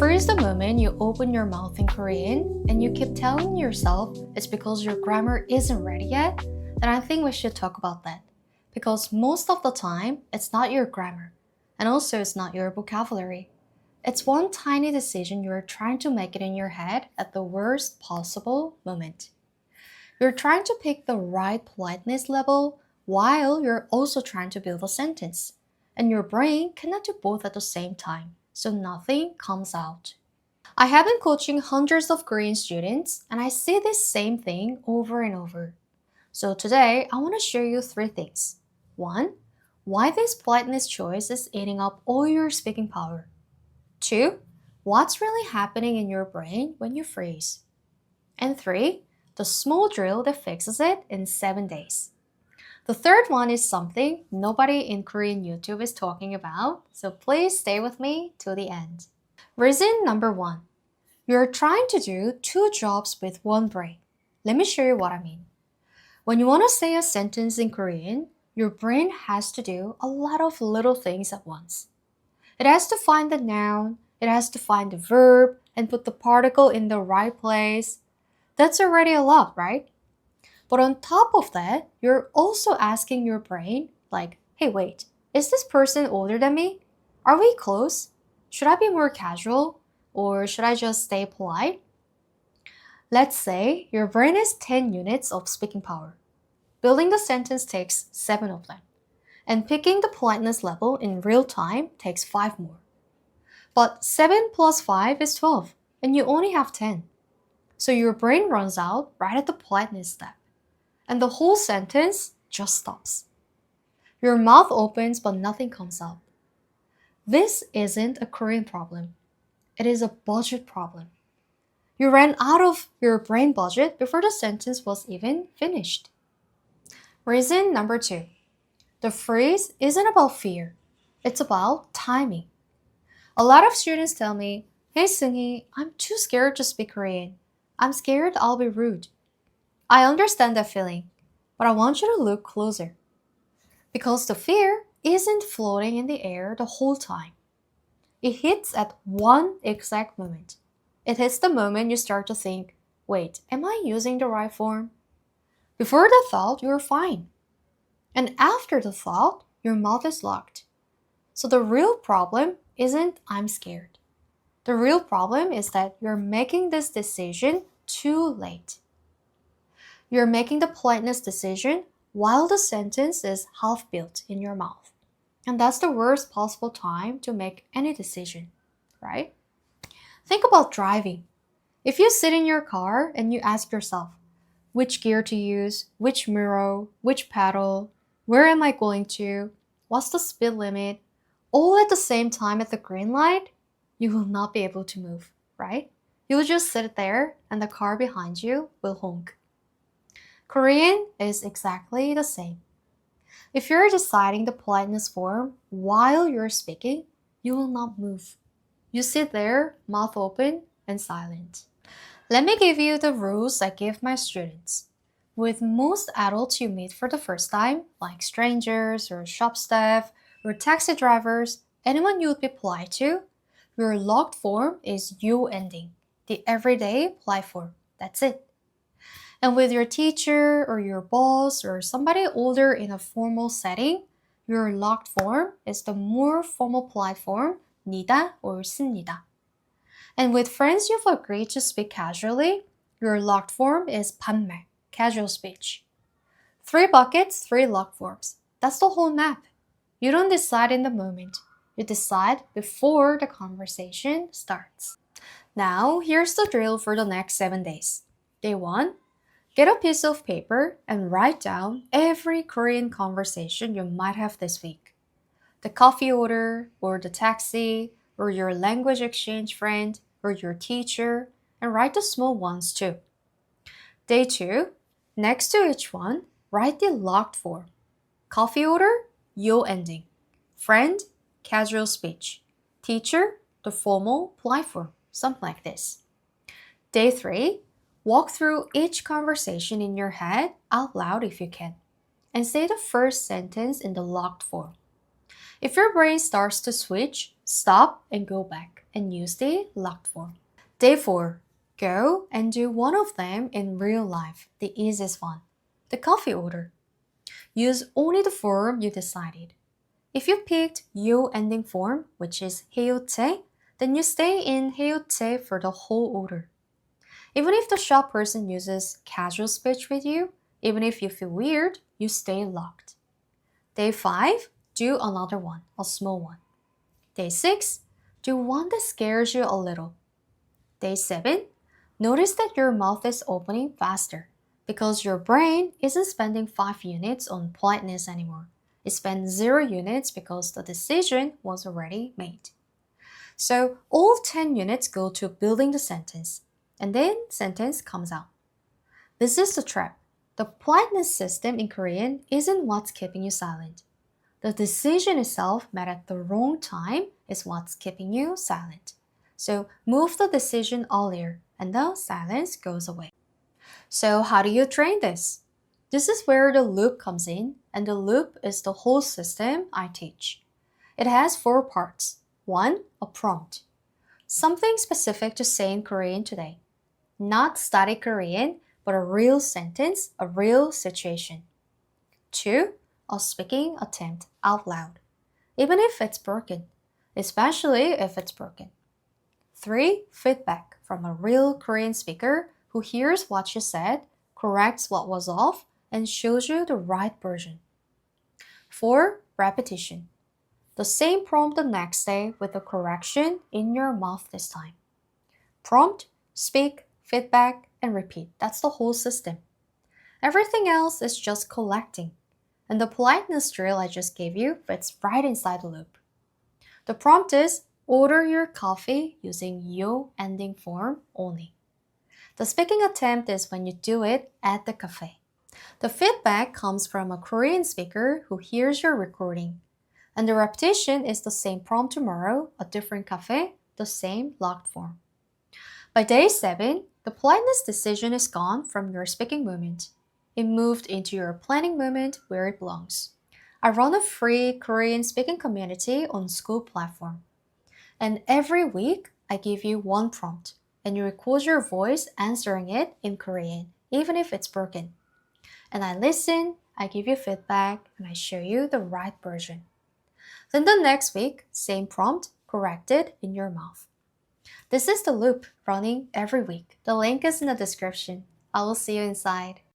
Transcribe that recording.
freeze the moment you open your mouth in Korean and you keep telling yourself it's because your grammar isn't ready yet, then I think we should talk about that. Because most of the time, it's not your grammar, and also it's not your vocabulary. It's one tiny decision you're trying to make it in your head at the worst possible moment. You're trying to pick the right politeness level while you're also trying to build a sentence. And your brain cannot do both at the same time, so nothing comes out. I have been coaching hundreds of Korean students, and I see this same thing over and over. So today, I want to share you 3 things. 1. Why this politeness choice is eating up all your speaking power. 2. What's really happening in your brain when you freeze. And 3. The small drill that fixes it in 7 days. The third one is something nobody in Korean YouTube is talking about, so please stay with me till the end. Reason number 1. You're trying to do 2 jobs with one brain. Let me show you what I mean. When you want to say a sentence in Korean, your brain has to do a lot of little things at once. It has to find the noun, it has to find the verb, and put the particle in the right place. That's already a lot, right? But on top of that, you're also asking your brain, like, hey, wait, is this person older than me? Are we close? Should I be more casual? Or should I just stay polite? Let's say your brain has 10 units of speaking power. Building the sentence takes 7 of them. And picking the politeness level in real time takes 5 more. But 7 plus 5 is 12, and you only have 10. So your brain runs out right at the politeness step. And the whole sentence just stops. Your mouth opens but nothing comes out. This isn't a Korean problem. It is a budget problem. You ran out of your brain budget before the sentence was even finished. Reason number 2. The freeze isn't about fear. It's about timing. A lot of students tell me, hey Seunghee, I'm too scared to speak Korean. I'm scared I'll be rude. I understand that feeling, but I want you to look closer. Because the fear isn't floating in the air the whole time. It hits at one exact moment. It hits the moment you start to think, wait, am I using the right form? Before the thought, you're fine. And after the thought, your mouth is locked. So the real problem isn't I'm scared. The real problem is that you're making this decision too late. You're making the politeness decision while the sentence is half built in your mouth. And that's the worst possible time to make any decision, right? Think about driving. If you sit in your car and you ask yourself, which gear to use, which mirror, which pedal, where am I going to, what's the speed limit, all at the same time at the green light, you will not be able to move, right? You'll just sit there and the car behind you will honk. Korean is exactly the same. If you're deciding the politeness form while you're speaking, you will not move. You sit there, mouth open and silent. Let me give you the rules I give my students. With most adults you meet for the first time, like strangers or shop staff or taxi drivers, anyone you would be polite to, your locked form is you ending, the everyday polite form. That's it. And with your teacher or your boss or somebody older in a formal setting, your locked form is the more formal polite form, 니다 or 씁니다. And with friends you've agreed to speak casually, your locked form is 반말, casual speech. 3 buckets, 3 locked forms. That's the whole map. You don't decide in the moment. You decide before the conversation starts. Now, here's the drill for the next 7 days. Day 1. Get a piece of paper and write down every Korean conversation you might have this week. The coffee order, or the taxi, or your language exchange friend, or your teacher, and write the small ones too. Day 2, next to each one, write the locked form. Coffee order, yo ending. Friend, casual speech. Teacher, the formal polite form, something like this. Day 3, walk through each conversation in your head out loud if you can, and say the first sentence in the locked form. If your brain starts to switch, stop and go back. and use the locked form. Day 4. Go and do one of them in real life, the easiest one. The coffee order. Use only the form you decided. If you picked yo ending form, which is heyote, then you stay in heyote for the whole order. Even if the shop person uses casual speech with you, even if you feel weird, you stay locked. Day 5, do another one, a small one. Day 6, do one that scares you a little. Day 7, notice that your mouth is opening faster because your brain isn't spending 5 units on politeness anymore. It spends 0 units because the decision was already made. So all 10 units go to building the sentence, and then sentence comes out. This is the trap. The politeness system in Korean isn't what's keeping you silent. The decision itself made at the wrong time is what's keeping you silent. So move the decision earlier and the silence goes away. So how do you train this? This is where the loop comes in, and the loop is the whole system I teach. It has 4 parts. 1. A prompt. Something specific to say in Korean today. Not static Korean, but a real sentence, a real situation. 2. A speaking attempt out loud, even if it's broken, especially if it's broken. 3. Feedback from a real Korean speaker who hears what you said, corrects what was off, and shows you the right version. 4. Repetition. The same prompt the next day with a correction in your mouth this time. Prompt, speak, feedback, and repeat. That's the whole system. Everything else is just collecting. And the politeness drill I just gave you fits right inside the loop. The prompt is order your coffee using yo ending form only. The speaking attempt is when you do it at the cafe. The feedback comes from a Korean speaker who hears your recording. And the repetition is the same prompt tomorrow, a different cafe, the same locked form. By day 7, the politeness decision is gone from your speaking moment. It moved into your planning moment where it belongs. I run a free Korean speaking community on school platform. And every week, I give you one prompt, and you record your voice answering it in Korean, even if it's broken. And I listen, I give you feedback, and I show you the right version. Then the next week, same prompt, corrected in your mouth. This is the loop running every week. The link is in the description. I will see you inside.